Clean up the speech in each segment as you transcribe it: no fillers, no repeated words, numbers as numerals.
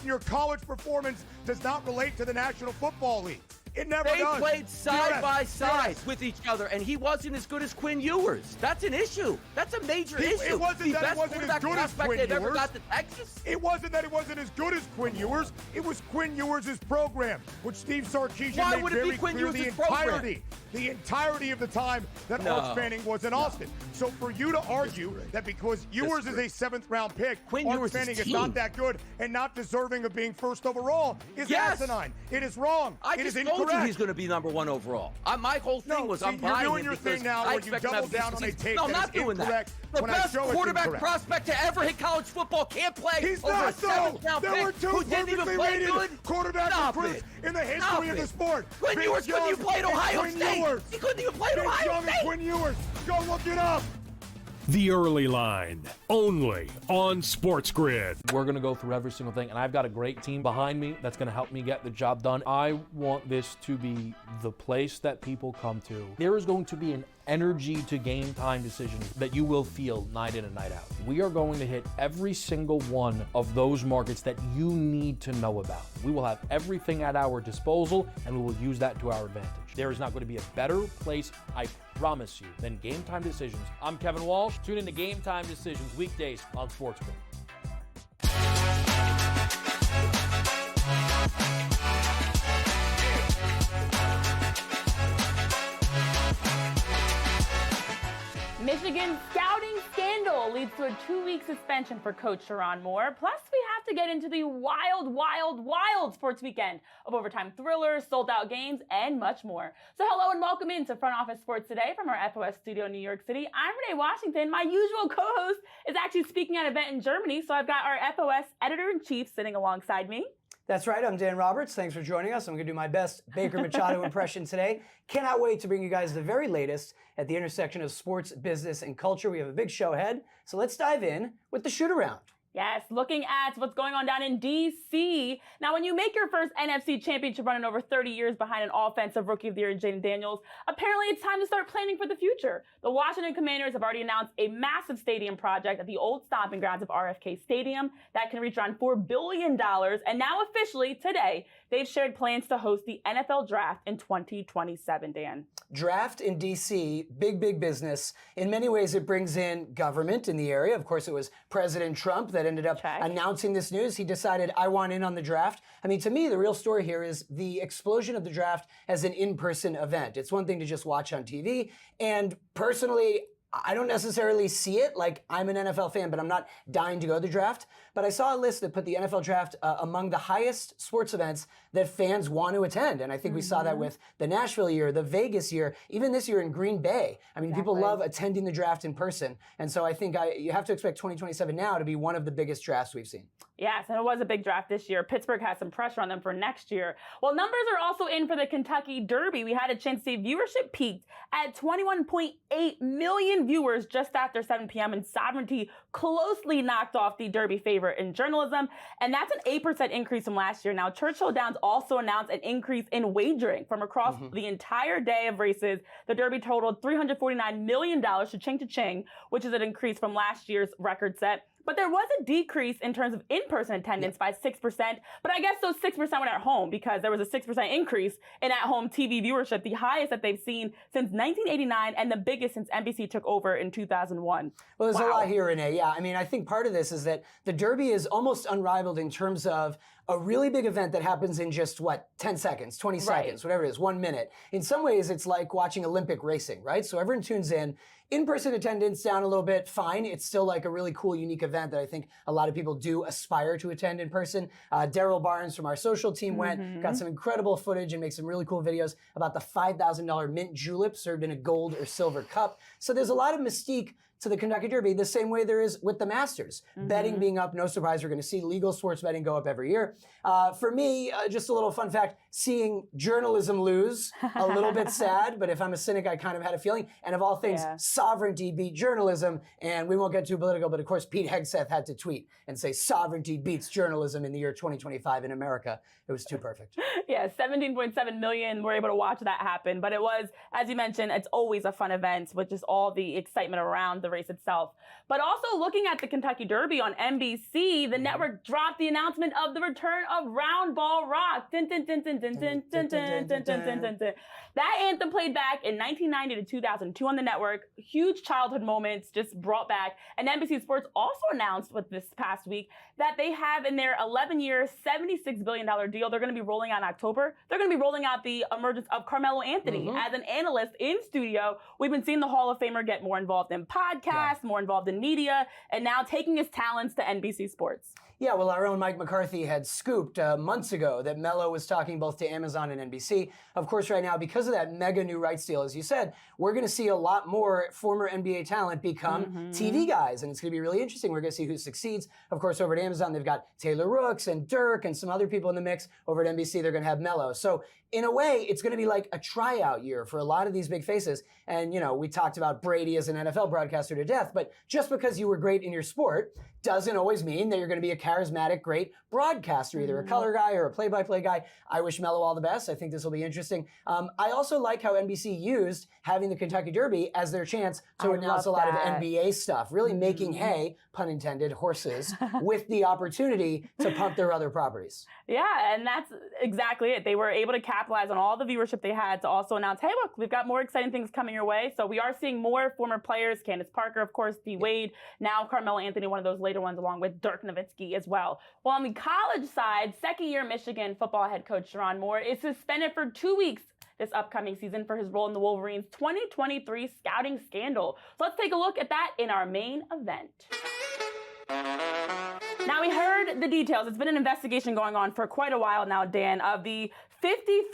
and your college performance does not relate to the National Football League. It never does. They played side by side with each other, and he wasn't as good as Quinn Ewers. That's an issue. That's a major issue. It wasn't that it wasn't as good as Quinn Ewers. Ever got to Texas. It wasn't that it wasn't as good as Quinn Ewers. It was Quinn Ewers' program, which Steve Sarkisian made very clear the entirety of the time that Arch Manning was in Austin. So for you to argue that because Ewers is a 7th-round pick, Arch Manning is not that good and not deserving of being first overall is asinine. It is wrong. It is incorrect. I told you he's going to be number 1 overall. My whole thing was I'm buying you're doing your thing now where you double down on a tape that is incorrect. The best quarterback prospect to ever hit college football can't play He's over not a 7th-round pick. There were 2 who didn't even perfectly play rated good. quarterback recruits in the history of the sport. Quinn Ewers couldn't even play at Ohio State. He couldn't even play at Ohio State. Quinn Ewers. Go look it up. The Early Line, only on SportsGrid. We're going to go through every single thing, and I've got a great team behind me that's going to help me get the job done. I want this to be the place that people come to. There is going to be an energy to game time decisions that you will feel night in and night out. We are going to hit every single one of those markets that you need to know about. We will have everything at our disposal, and we will use that to our advantage. There is not going to be a better place, I promise you, than Game Time Decisions. I'm Kevin Walsh. Tune in to Game Time Decisions weekdays on SportsGrid. Michigan's scouting scandal leads to a 2-week suspension for Coach Sherrone Moore. Plus, we have to get into the wild sports weekend of overtime thrillers, sold-out games, and much more. So hello and welcome into Front Office Sports Today from our FOS studio in New York City. I'm Renee Washington. My usual co-host is actually speaking at an event in Germany, so I've got our FOS editor-in-chief sitting alongside me. That's right. I'm Dan Roberts. Thanks for joining us. I'm going to do my best Baker Machado impression today. Cannot wait to bring you guys the very latest at the intersection of sports, business, and culture. We have a big show ahead. So let's dive in with the shoot-around. Yes, looking at what's going on down in D.C. Now, when you make your first NFC championship run in over 30 years behind an offensive rookie of the year, Jaden Daniels, apparently it's time to start planning for the future. The Washington Commanders have already announced a massive stadium project at the old stomping grounds of RFK Stadium that can reach around $4 billion. And now officially today, they've shared plans to host the NFL Draft in 2027, Dan. Draft in D.C., big business. In many ways, it brings in government in the area. Of course, it was President Trump that ended up announcing this news. He decided, I want in on the draft. I mean, to me, the real story here is the explosion of the draft as an in-person event. It's one thing to just watch on TV. And personally, I don't necessarily see it. Like, I'm an NFL fan, but I'm not dying to go to the draft. But I saw a list that put the NFL draft among the highest sports events that fans want to attend. And I think we saw that with the Nashville year, the Vegas year, even this year in Green Bay. I mean, people love attending the draft in person. And so I think you have to expect 2027 now to be one of the biggest drafts we've seen. Yes, and it was a big draft this year. Pittsburgh has some pressure on them for next year. Well, numbers are also in for the Kentucky Derby. We had a chance to see viewership peaked at 21.8 million viewers just after 7 p.m. and Sovereignty closely knocked off the Derby favorite in journalism. And that's an 8% increase from last year. Now, Churchill Downs also announced an increase in wagering from across the entire day of races. The Derby totaled $349 million to ching, which is an increase from last year's record set. But there was a decrease in terms of in-person attendance by 6%. But I guess those 6% went at home because there was a 6% increase in at-home TV viewership, the highest that they've seen since 1989 and the biggest since NBC took over in 2001. Well, there's a lot here, Renee. Yeah, I mean, I think part of this is that the Derby is almost unrivaled in terms of a really big event that happens in just, 10 seconds, 20 seconds, whatever it is, 1 minute. In some ways, it's like watching Olympic racing, right? So everyone tunes in. In-person attendance down a little bit, fine. It's still like a really cool, unique event that I think a lot of people do aspire to attend in person. Daryl Barnes from our social team went, got some incredible footage and made some really cool videos about the $5,000 mint julep served in a gold or silver cup. So there's a lot of mystique to the Kentucky Derby, the same way there is with the Masters. Betting being up, no surprise, we're going to see legal sports betting go up every year. For me, just a little fun fact, seeing journalism lose, a little bit sad, but if I'm a cynic, I kind of had a feeling. And of all things, sovereignty beat journalism, and we won't get too political, but of course, Pete Hegseth had to tweet and say sovereignty beats journalism in the year 2025 in America. It was too perfect. Yeah, 17.7 million were able to watch that happen, but it was, as you mentioned, it's always a fun event with just all the excitement around the race itself. But also looking at the Kentucky Derby on NBC, the network dropped the announcement of the return of Round Ball Rock. Dun, dun, dun, dun, dun, dun, dun, dun, dun, dun, dun, dun. That anthem played back in 1990 to 2002 on the network. Huge childhood moments just brought back. And NBC Sports also announced with this past week that they have in their 11-year, $76 billion deal they're going to be rolling out in October. They're going to be rolling out the emergence of Carmelo Anthony as an analyst in studio. We've been seeing the Hall of Famer get more involved in podcasts, more involved in media, and now taking his talents to NBC Sports. Yeah, well, our own Mike McCarthy had scooped months ago that Melo was talking both to Amazon and NBC. Of course, right now, because of that mega new rights deal, as you said, we're going to see a lot more former NBA talent become TV guys, and it's going to be really interesting. We're going to see who succeeds. Of course, over at Amazon, they've got Taylor Rooks and Dirk and some other people in the mix. Over at NBC, they're going to have Melo. So in a way, it's going to be like a tryout year for a lot of these big faces. And, you know, we talked about Brady as an NFL broadcaster to death, but just because you were great in your sport doesn't always mean that you're going to be a charismatic, great broadcaster, either a color guy or a play-by-play guy. I wish Melo all the best. I think this will be interesting. I also like how NBC used having the Kentucky Derby as their chance to announce a lot of NBA stuff, really making hay, pun intended, horses, with the opportunity to pump their other properties. Yeah, and that's exactly it. They were able to capitalize on all the viewership they had to also announce, hey, look, we've got more exciting things coming your way. So we are seeing more former players, Candace Parker, of course, D. Wade, now Carmelo Anthony, one of those later ones, along with Dirk Nowitzki as well. Well, on the college side, second-year Michigan football head coach Sharon Moore is suspended for 2 weeks this upcoming season for his role in the Wolverines' 2023 scouting scandal. So let's take a look at that in our main event. Now, we heard the details. It's been an investigation going on for quite a while now, Dan, of the 52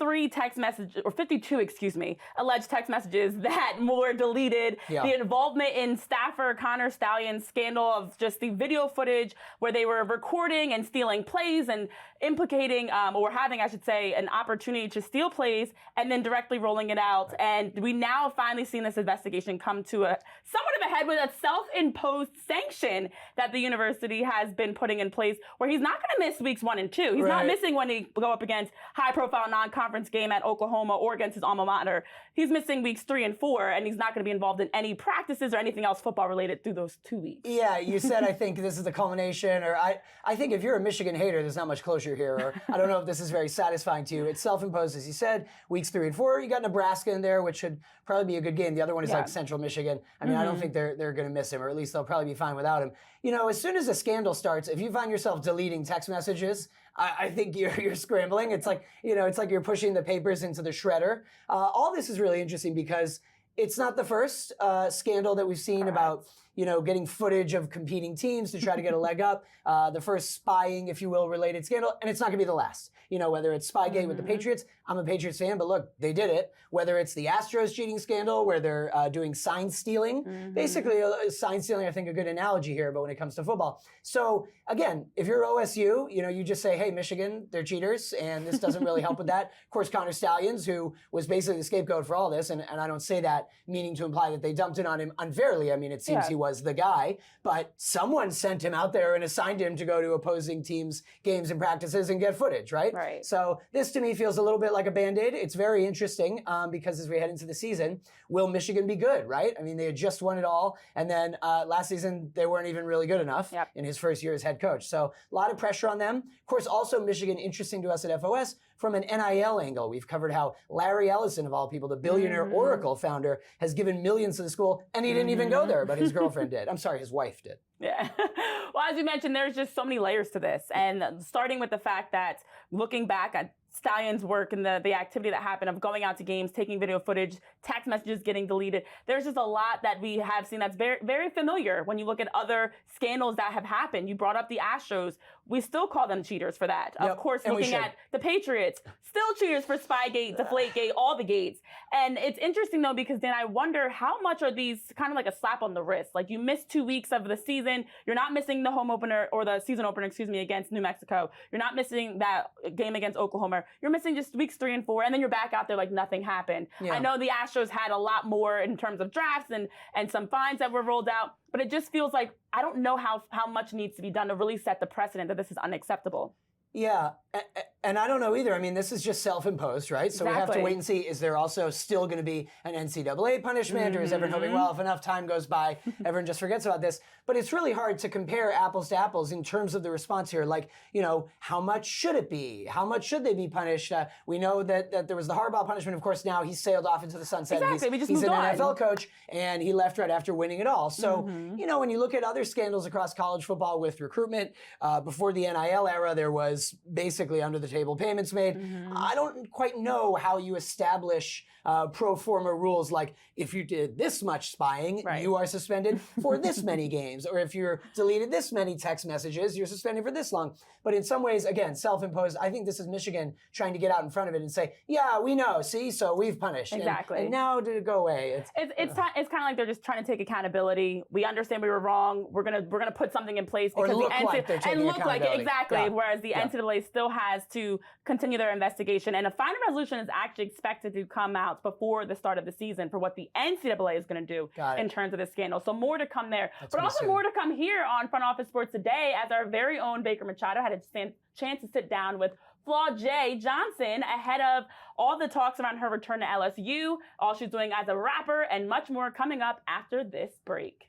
alleged text messages that Moore deleted, the involvement in staffer Connor Stalions' scandal of just the video footage where they were recording and stealing plays and implicating, or having, I should say, an opportunity to steal plays and then directly rolling it out. And we now finally seen this investigation come to somewhat of a head with a self-imposed sanction that the university has been putting in place, where he's not going to miss weeks 1 and 2. He's not missing when he go up against high-profile non-conference game at Oklahoma or against his alma mater. He's missing weeks 3 and 4, and he's not going to be involved in any practices or anything else football-related through those 2 weeks. Yeah, you said, I think this is the culmination, or I think if you're a Michigan hater, there's not much closure here, or I don't know if this is very satisfying to you. It's self-imposed, as you said, weeks 3 and 4. You got Nebraska in there, which should probably be a good game. The other one is like Central Michigan. I mean, I don't think they're going to miss him, or at least they'll probably be fine without him. You know, as soon as a scandal starts, if you find yourself deleting text messages, I think you're scrambling. It's like, you know, it's like you're pushing the papers into the shredder. All this is really interesting because it's not the first scandal that we've seen about, you know, getting footage of competing teams to try to get a leg up. The first spying, if you will, related scandal, and it's not going to be the last. You know, whether it's Spygate with the Patriots, I'm a Patriots fan, but look, they did it. Whether it's the Astros cheating scandal, where they're doing sign stealing, basically sign stealing, I think a good analogy here, but when it comes to football. So again, if you're OSU, you know, you just say, hey, Michigan, they're cheaters, and this doesn't really help with that. Of course, Connor Stalions, who was basically the scapegoat for all this, and I don't say that meaning to imply that they dumped it on him unfairly. I mean, it seems he was the guy, but someone sent him out there and assigned him to go to opposing teams' games and practices and get footage, right? So this to me feels a little bit like a Band-Aid. It's very interesting because as we head into the season, will Michigan be good, right? I mean, they had just won it all, and then last season they weren't even really good enough in his first year as head coach. So a lot of pressure on them. Of course, also Michigan, interesting to us at FOS, from an NIL angle. We've covered how Larry Ellison, of all people, the billionaire Oracle founder, has given millions to the school, and he didn't even go there, but his girlfriend did. I'm sorry, his wife did. Yeah. Well, as you mentioned, there's just so many layers to this. And starting with the fact that looking back at Stalions' work and the activity that happened of going out to games, taking video footage, text messages getting deleted. There's just a lot that we have seen that's very, very familiar when you look at other scandals that have happened. You brought up the Astros. We still call them cheaters for that. Of course, looking at the Patriots, still cheaters for Spygate, Deflategate, all the gates. And it's interesting, though, because then I wonder how much are these kind of like a slap on the wrist? Like, you missed 2 weeks of the season. You're not missing the home opener or the season opener, against New Mexico. You're not missing that game against Oklahoma. You're missing just weeks 3 and 4, and then you're back out there like nothing happened. I know the Astros had a lot more in terms of drafts and some fines that were rolled out, but it just feels like I don't know how much needs to be done to really set the precedent that this is unacceptable. Yeah, and I don't know either. I mean, this is just self-imposed, right? So we have to wait and see, is there also still going to be an NCAA punishment, or is everyone hoping, well, if enough time goes by, everyone just forgets about this? But it's really hard to compare apples to apples in terms of the response here. Like, you know, how much should it be? How much should they be punished? We know that there was the Harbaugh punishment. Of course, now he's sailed off into the sunset. Exactly, He's an NFL coach, and he left right after winning it all. So, you know, when you look at other scandals across college football with recruitment, before the NIL era, there was basically under the table payments made. I don't quite know how you establish pro forma rules like if you did this much spying, you are suspended for this many games, or if you're deleted this many text messages, you're suspended for this long. But in some ways, again, self-imposed. I think this is Michigan trying to get out in front of it and say, yeah, we know, see, so we've punished. Exactly. And now did it go away? It's kind of like they're just trying to take accountability. We understand we were wrong. We're gonna put something in place because look like they're taking accountability. Exactly. Yeah. Whereas the NCAA still has to continue their investigation, and a final resolution is actually expected to come out before the start of the season for what the NCAA is going to do in terms of this scandal. So more to come there, but also more to come here on Front Office Sports today, as our very own Baker Machado had a chance to sit down with Flau'jae Johnson ahead of all the talks around her return to LSU, all she's doing as a rapper, and much more coming up after this break.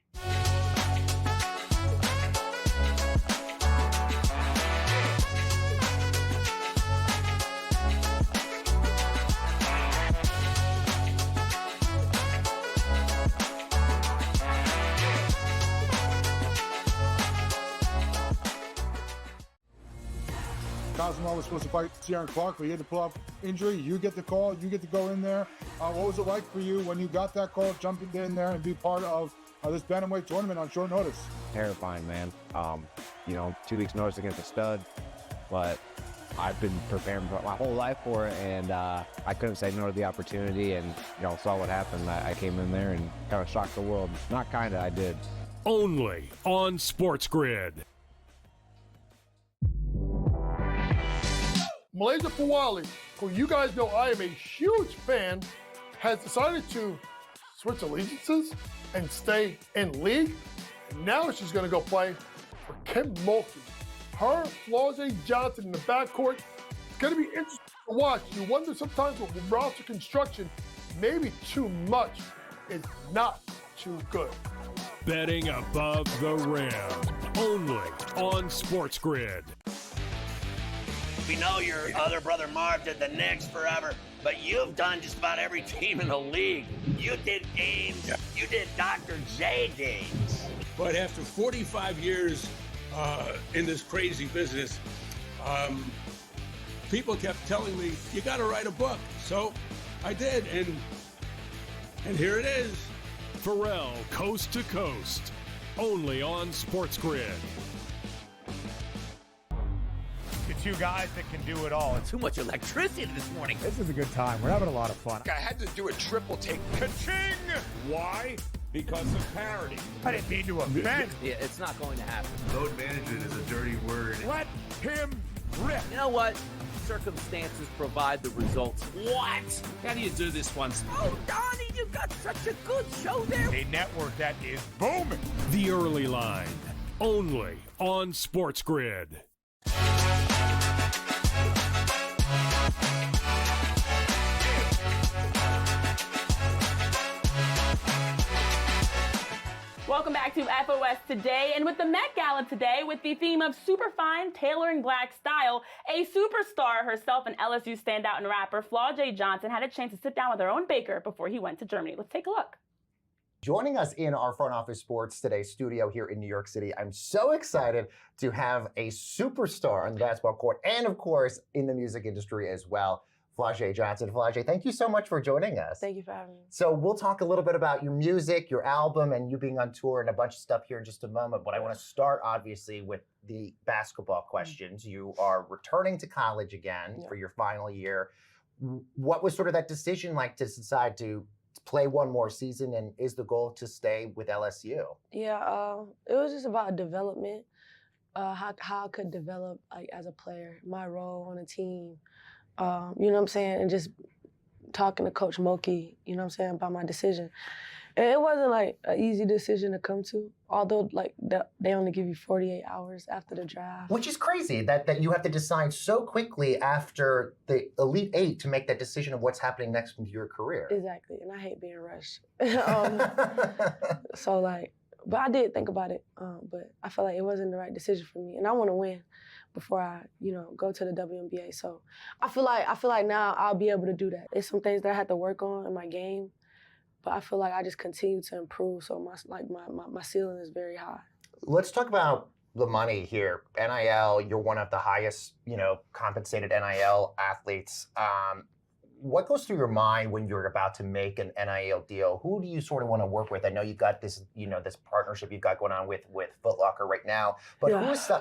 Cosmo was supposed to fight Ciaran Clark, but he had to pull off injury. You get the call. You get to go in there. What was it like for you when you got that call, jumping in there and be part of this bantamweight tournament on short notice? Terrifying, man. You know, 2 weeks notice against a stud, but I've been preparing my whole life for it, and I couldn't say no to the opportunity, and, you know, saw what happened. I came in there and kind of shocked the world. Not kind of, I did. Only on SportsGrid. Malaysia Fawali, who you guys know I am a huge fan, has decided to switch allegiances and stay in league. And now she's going to go play for Kim Mulkey. Her, Flau'jae Johnson in the backcourt. It's going to be interesting to watch. You wonder sometimes with roster construction, maybe too much is not too good. Betting above the rim. Only on SportsGrid. We know your other brother Marv did the Knicks forever, but you've done just about every team in the league. You did Ames, you did Dr. J games. But after 45 years in this crazy business, people kept telling me, you gotta write a book. So I did, and here it is. Pharrell, Coast to Coast. Only on SportsGrid. Two guys that can do it all. Too much electricity this morning. This is a good time. We're having a lot of fun. I had to do a triple take. Ka-ching! Why? Because of parity. I didn't mean to offend. Yeah, it's not going to happen. Load management is a dirty word. Let him rip. You know what? Circumstances provide the results. What? How do you do this once? Oh, Donnie, you got such a good show there. A network that is booming. The Early Line. Only on SportsGrid. Welcome back to FOS Today, and with the Met Gala today, with the theme of superfine tailoring black style, a superstar herself and LSU standout and rapper Flau'jae Johnson had a chance to sit down with her own baker before he went to Germany. Let's take a look. Joining us in our Front Office Sports Today studio here in New York City, I'm so excited to have a superstar on the basketball court and, of course, in the music industry as well, Flau'jae Johnson. Flau'jae, thank you so much for joining us. Thank you for having me. So we'll talk a little bit about your music, your album, and you being on tour and a bunch of stuff here in just a moment. But I want to start, obviously, with the basketball questions. You are returning to college again for your final year. What was sort of that decision like to decide to play one more season, and is the goal to stay with LSU? Yeah, it was just about development, how I could develop as a player, my role on a team. You know what I'm saying? And just talking to Coach Mulkey, you know what I'm saying, about my decision. And it wasn't like an easy decision to come to, although like they only give you 48 hours after the draft. Which is crazy that you have to decide so quickly after the Elite Eight to make that decision of what's happening next with your career. Exactly, and I hate being rushed. So like, but I did think about it, but I felt like it wasn't the right decision for me, and I want to win before I, go to the WNBA. So I feel like now I'll be able to do that. There's some things that I had to work on in my game, but I feel like I just continue to improve. So my ceiling is very high. Let's talk about the money here. NIL, you're one of the highest, compensated NIL athletes. What goes through your mind when you're about to make an NIL deal? Who do you sort of want to work with? I know you've got this, this partnership you've got going on with Foot Locker right now. But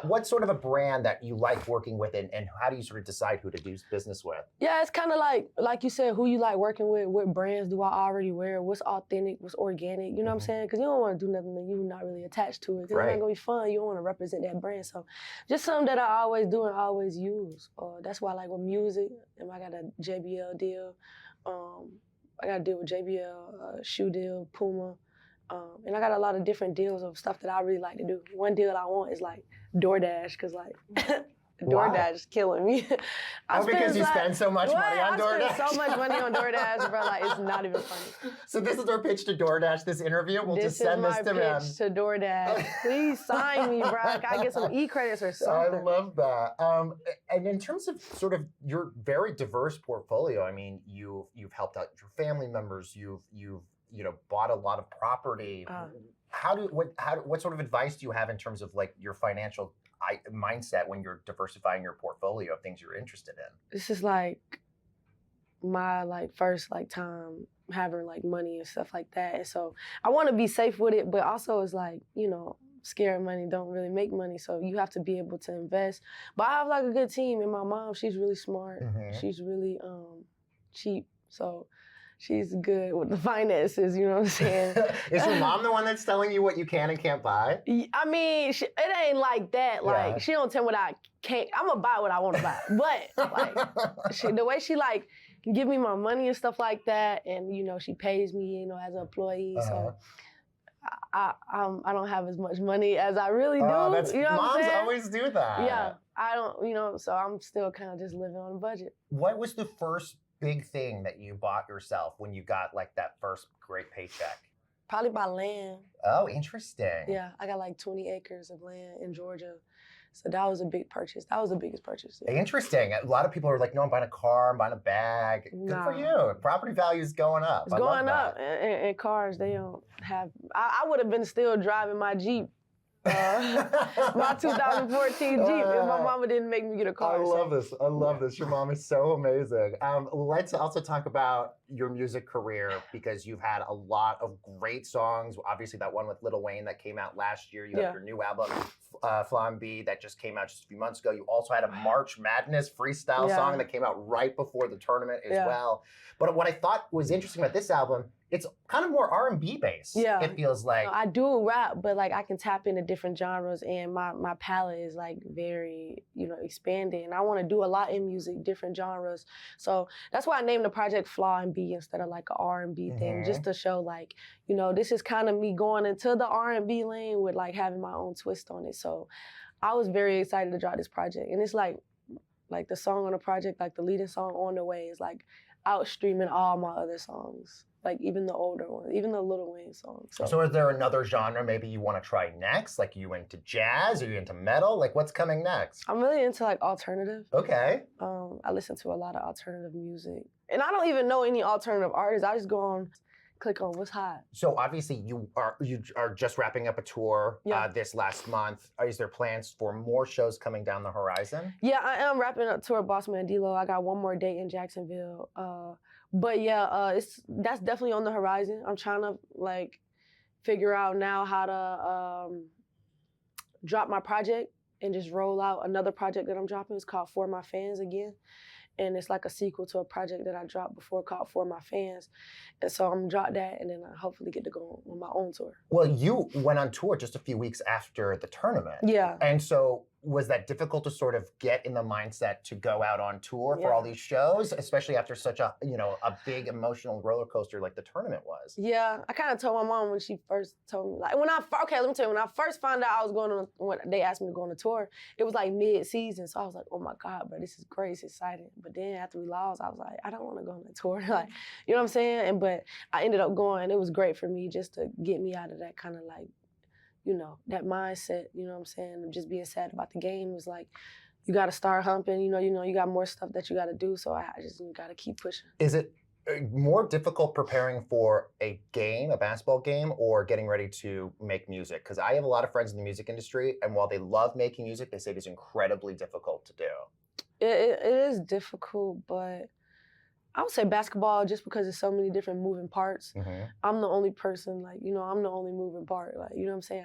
what's sort of a brand that you like working with, and how do you sort of decide who to do business with? Yeah, it's kind of like you said, who you like working with. What brands do I already wear? What's authentic? What's organic? You know what I'm saying? Because you don't want to do nothing that you're not really attached to it. Because it's not going to be fun. You don't want to represent that brand. So just something that I always do and always use. That's why, like with music, I got a JBL deal. I got a deal with JBL, shoe deal, Puma, and I got a lot of different deals of stuff that I really like to do. One deal I want is like DoorDash, because like DoorDash is killing me. Because you spend so much money on DoorDash? I spend so much money on DoorDash, bro, like it's not even funny. So this is our pitch to DoorDash, this interview. We'll just send this to them. This is my pitch to DoorDash. Please sign me, bro. I gotta get some e-credits or something. I love that. And in terms of sort of your very diverse portfolio, I mean, you've helped out your family members. You've bought a lot of property. What sort of advice do you have in terms of like your financial mindset when you're diversifying your portfolio of things you're interested in? This is like my first time having money and stuff like that, and so I want to be safe with it, but also it's like scared money don't really make money, so you have to be able to invest. But I have a good team, and my mom, she's really smart. She's really cheap, so she's good with the finances, you know what I'm saying? Is your mom the one that's telling you what you can and can't buy? I mean, it ain't like that. She don't tell me what I can't. I'm gonna buy what I want to buy. But the way she give me my money and stuff like that, and she pays me, as an employee. So I don't have as much money as I really do. Moms what I'm saying? always do that. Yeah, I don't. So I'm still kind of just living on a budget. What was the first big thing that you bought yourself when you got that first great paycheck? Probably buy land. Oh, interesting. Yeah, I got 20 acres of land in Georgia. So that was a big purchase. That was the biggest purchase. Yeah. Interesting. A lot of people are like, no, I'm buying a car, I'm buying a bag. Good for you. Property value is going up. It's going up. And cars, they don't have. I would have been still driving my Jeep. My 2014 Jeep, if my mama didn't make me get a car. I love this. I love this. Your mom is so amazing. Let's also talk about your music career, because you've had a lot of great songs. Obviously, that one with Lil Wayne that came out last year. You have your new album, Flambe, that just came out just a few months ago. You also had a March Madness freestyle song that came out right before the tournament as well. But what I thought was interesting about this album, it's kind of more R&B based. Yeah, it feels like. I do rap, but I can tap into different genres, and my palette is very expanded, and I want to do a lot in music, different genres. So that's why I named the project Flambe instead of an R&B thing, just to show this is kind of me going into the R&B lane with having my own twist on it. So I was very excited to drop this project, and it's like the song on the project, the leading song, On the Way, is outstreaming all my other songs. Even the older ones, even the Lil Wayne songs. So is there another genre maybe you want to try next? Are you into jazz? Are you into metal? What's coming next? I'm really into alternative. Okay. I listen to a lot of alternative music. And I don't even know any alternative artists. I just go on, click on what's hot. So obviously you are just wrapping up a tour this last month. Is there plans for more shows coming down the horizon? Yeah, I am wrapping up tour Boss Mandilo. I got one more date in Jacksonville. But yeah, that's definitely on the horizon. I'm trying to figure out now how to drop my project and just roll out another project that I'm dropping. It's called For My Fans again. And it's a sequel to a project that I dropped before called For My Fans. And so I'm gonna drop that, and then I hopefully get to go on my own tour. Well, you went on tour just a few weeks after the tournament. Yeah. And so was that difficult to sort of get in the mindset to go out on tour for all these shows, especially after such a, a big emotional roller coaster like the tournament was? Yeah, I kind of told my mom when she first told me, like, let me tell you, when I first found out I was going on, when they asked me to go on a tour, it was like mid-season, so I was like, oh my God, bro, this is great, it's exciting. But then after we lost, I was like, I don't want to go on a tour, like, you know what I'm saying? But I ended up going. It was great for me just to get me out of that kind of like, that mindset, you know what I'm saying, of just being sad about the game. It was like, you got to start humping, you got more stuff that you got to do, so I just got to keep pushing. Is it more difficult preparing for a game, a basketball game, or getting ready to make music? Because I have a lot of friends in the music industry, and while they love making music, they say it is incredibly difficult to do. It is difficult, but I would say basketball, just because there's so many different moving parts. I'm the only person, like, I'm the only moving part. Like, you know what I'm saying?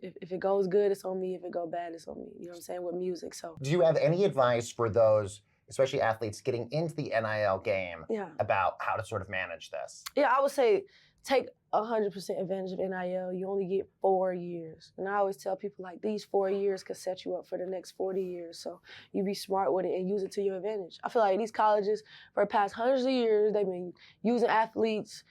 If it goes good, it's on me. If it goes bad, it's on me. You know what I'm saying? With music, so. Do you have any advice for those, especially athletes, getting into the NIL game about how to sort of manage this? Yeah, I would say take 100% advantage of NIL. You only get 4 years. And I always tell people, like, these 4 years could set you up for the next 40 years. So you be smart with it and use it to your advantage. I feel like these colleges, for the past hundreds of years, they've been using athletes.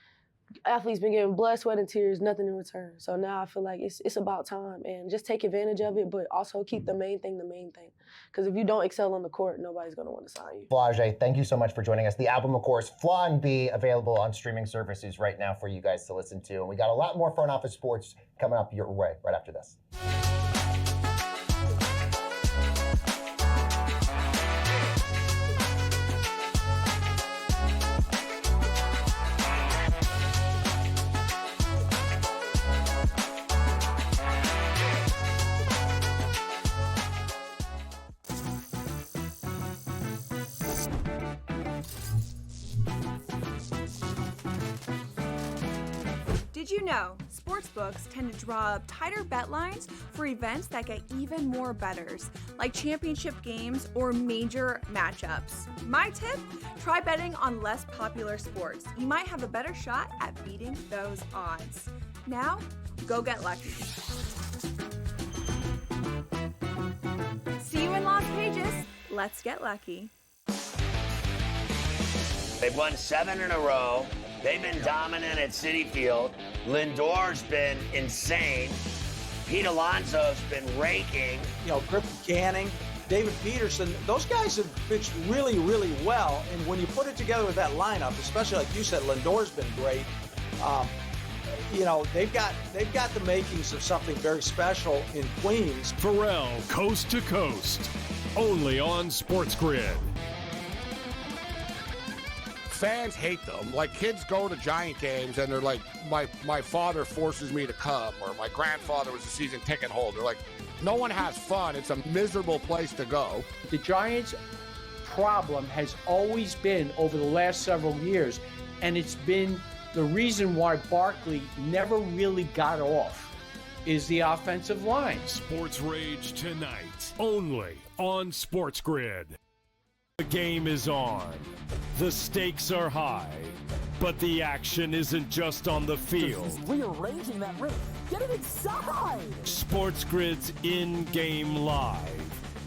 Athletes been giving blood, sweat, and tears, nothing in return. So now I feel like it's about time, and just take advantage of it, but also keep the main thing the main thing. Because if you don't excel on the court, nobody's going to want to sign you. Flage, thank you so much for joining us. The album, of course, Flaw and Be, available on streaming services right now for you guys to listen to. And we got a lot more Front Office Sports coming up your way right after this. Did you know sportsbooks tend to draw up tighter bet lines for events that get even more bettors, like championship games or major matchups? My tip, try betting on less popular sports. You might have a better shot at beating those odds. Now, go get lucky. See you in Las Vegas. Let's get lucky. They've won 7 in a row. They've been dominant at Citi Field. Lindor's been insane. Pete Alonso's been raking. Griffin Canning, David Peterson, those guys have pitched really, really well. And when you put it together with that lineup, especially like you said, Lindor's been great. They've got the makings of something very special in Queens. Pharrell, Coast to Coast, only on SportsGrid. Fans hate them. Like, kids go to Giant games and they're like, my father forces me to come, or my grandfather was a season ticket holder. Like, no one has fun. It's a miserable place to go. The Giants' problem has always been, over the last several years, and it's been the reason why Barkley never really got off, is the offensive line. Sports Rage tonight, only on SportsGrid. The game is on. The stakes are high, but the action isn't just on the field. He's rearranging that ring. Get it inside! SportsGrid's in-game live.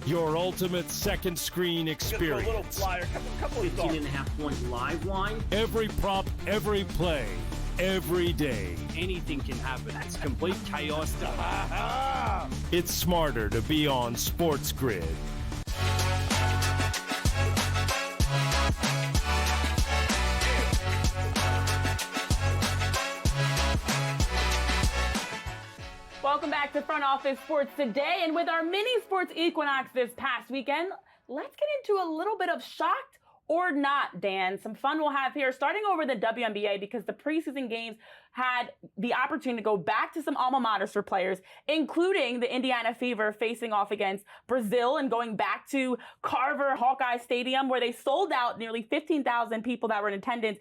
Your ultimate second screen experience. Just a little flyer, couple of 18.5 point live line. Every prop, every play, every day. Anything can happen. It's complete chaos. It's smarter to be on SportsGrid. Welcome back to Front Office Sports today. And with our mini sports equinox this past weekend, let's get into a little bit of shocked or not, Dan. Some fun we'll have here, starting over the WNBA, because the preseason games had the opportunity to go back to some alma maters for players, including the Indiana Fever facing off against Brazil and going back to Carver Hawkeye Stadium, where they sold out nearly 15,000 people that were in attendance.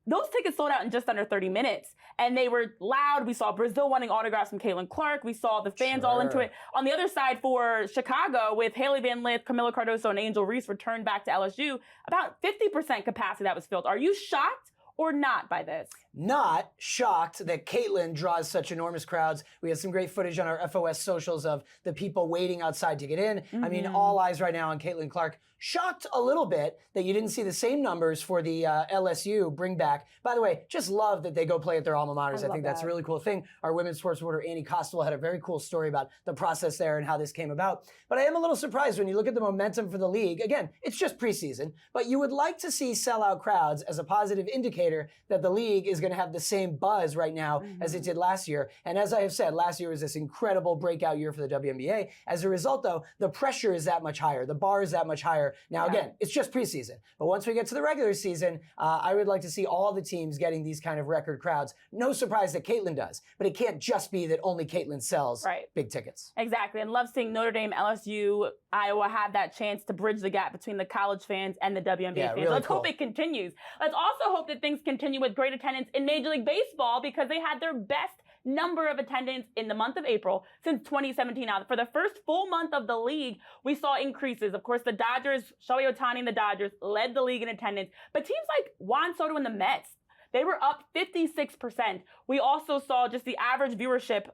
Those tickets sold out in just under 30 minutes, and they were loud. We saw Brazil wanting autographs from Caitlin Clark. We saw the fans all into it. On the other side for Chicago, with Haley Van Lith, Camila Cardoso, and Angel Reese returned back to LSU, about 50% capacity that was filled. Are you shocked or not by this? Not shocked that Caitlin draws such enormous crowds. We have some great footage on our FOS socials of the people waiting outside to get in. I mean, all eyes right now on Caitlin Clark. Shocked a little bit that you didn't see the same numbers for the LSU bring back. By the way, just love that they go play at their alma maters. I think that's a really cool thing. Our women's sports reporter, Annie Costable, had a very cool story about the process there and how this came about. But I am a little surprised when you look at the momentum for the league. Again, it's just preseason, but you would like to see sellout crowds as a positive indicator that the league is going to have the same buzz right now as it did last year. And as I have said, last year was this incredible breakout year for the WNBA. As a result, though, the pressure is that much higher. The bar is that much higher. Now, again, it's just preseason. But once we get to the regular season, I would like to see all the teams getting these kind of record crowds. No surprise that Caitlin does, but it can't just be that only Caitlin sells big tickets. Exactly. And love seeing Notre Dame, LSU, Iowa have that chance to bridge the gap between the college fans and the WNBA fans. Really Let's cool. hope it continues. Let's also hope that things continue with great attendance in Major League Baseball because they had their best number of attendance in the month of April since 2017. Now, for the first full month of the league, we saw increases. Of course, the Dodgers, Shohei Ohtani and the Dodgers led the league in attendance, but teams like Juan Soto and the Mets, they were up 56%. We also saw just the average viewership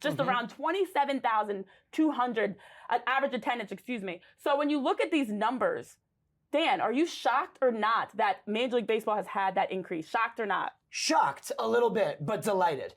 just around 27,200 average attendance, So when you look at these numbers, Dan, are you shocked or not that Major League Baseball has had that increase? Shocked or not? Shocked a little bit, but delighted.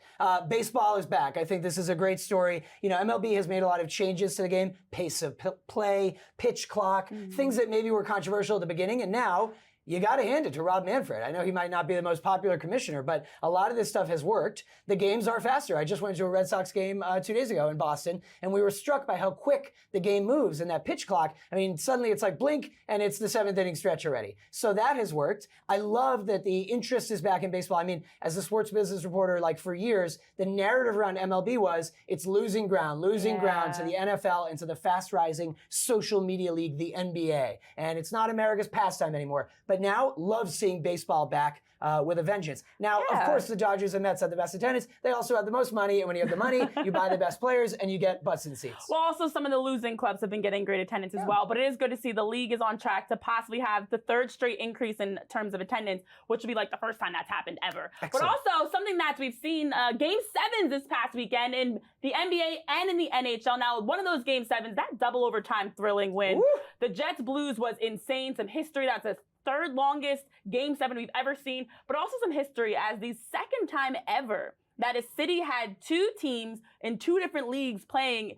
Baseball is back. I think this is a great story. You know, MLB has made a lot of changes to the game, pace of play, pitch clock, things that maybe were controversial at the beginning, and now you got to hand it to Rob Manfred. I know he might not be the most popular commissioner, but a lot of this stuff has worked. The games are faster. I just went to a Red Sox game 2 days ago in Boston, and we were struck by how quick the game moves and that pitch clock. I mean, suddenly it's like blink, and it's the 7th inning stretch already. So that has worked. I love that the interest is back in baseball. I mean, as a sports business reporter, like for years, the narrative around MLB was it's losing ground to the NFL and to the fast-rising social media league, the NBA. And it's not America's pastime anymore. But now, love seeing baseball back with a vengeance. Now, of course, the Dodgers and Mets have the best attendance. They also have the most money, and when you have the money, you buy the best players, and you get butts in seats. Well, also some of the losing clubs have been getting great attendance as well, but it is good to see the league is on track to possibly have the 3rd straight increase in terms of attendance, which would be like the first time that's happened ever. Excellent. But also something that we've seen, Game 7s this past weekend in the NBA and in the NHL. Now, one of those Game 7s, that double overtime thrilling win. The Jets Blues was insane. Some history. That's a 3rd longest Game 7 we've ever seen, but also some history as the 2nd time ever that a city had 2 teams in 2 different leagues playing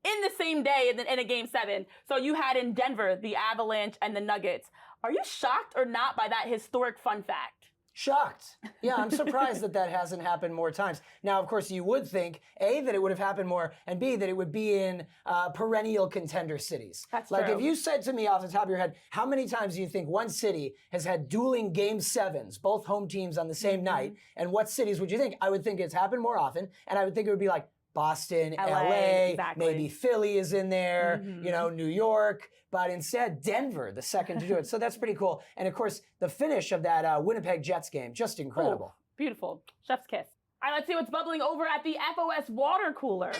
in the same day in a Game 7. So you had in Denver, the Avalanche and the Nuggets. Are you shocked or not by that historic fun fact? Shocked. Yeah, I'm surprised that hasn't happened more times. Now, of course, you would think, A, that it would have happened more, and B, that it would be in perennial contender cities. That's like true. If you said to me off the top of your head, how many times do you think one city has had dueling Game 7s, both home teams on the same night, and what cities would you think? I would think it's happened more often, and I would think it would be like Boston, LA, maybe Philly is in there, New York, but instead Denver, the 2nd to do it. So that's pretty cool. And of course, the finish of that Winnipeg Jets game, just incredible. Oh, beautiful. Chef's kiss. All right, let's see what's bubbling over at the FOS water cooler.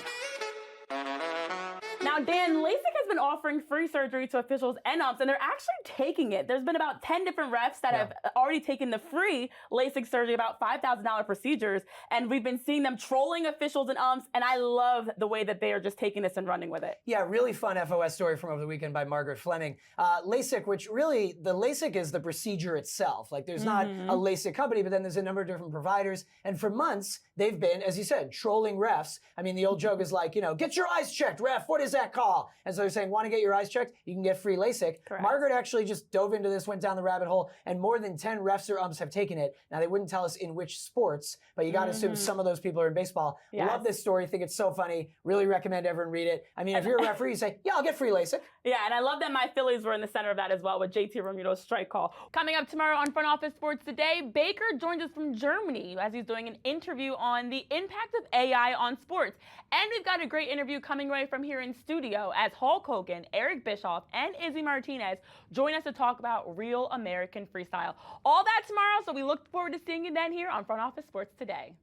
Now, Dan, LASIK has been offering free surgery to officials and umps, and they're actually taking it. There's been about 10 different refs that have already taken the free LASIK surgery, about $5,000 procedures, and we've been seeing them trolling officials and umps, and I love the way that they are just taking this and running with it. Yeah, really fun FOS story from over the weekend by Margaret Fleming. LASIK, which really, the LASIK is the procedure itself. Like, there's not a LASIK company, but then there's a number of different providers, and for months, they've been, as you said, trolling refs. I mean, the old joke is like, get your eyes checked, ref, what is that call? And so they're saying, want to get your eyes checked? You can get free LASIK. Correct. Margaret actually just dove into this, went down the rabbit hole, and more than 10 refs or umps have taken it. Now, they wouldn't tell us in which sports, but you got to assume some of those people are in baseball. Yes. Love this story, think it's so funny, really recommend everyone read it. I mean, if you're a referee, you say, yeah, I'll get free LASIK. Yeah, and I love that my Phillies were in the center of that as well with JT Realmuto's strike call. Coming up tomorrow on Front Office Sports Today, Baker joins us from Germany as he's doing an interview on the impact of AI on sports. And we've got a great interview coming right from here in studio as Hulk Hogan, Eric Bischoff, and Izzy Martinez join us to talk about real American freestyle. All that tomorrow, so we look forward to seeing you then here on Front Office Sports Today.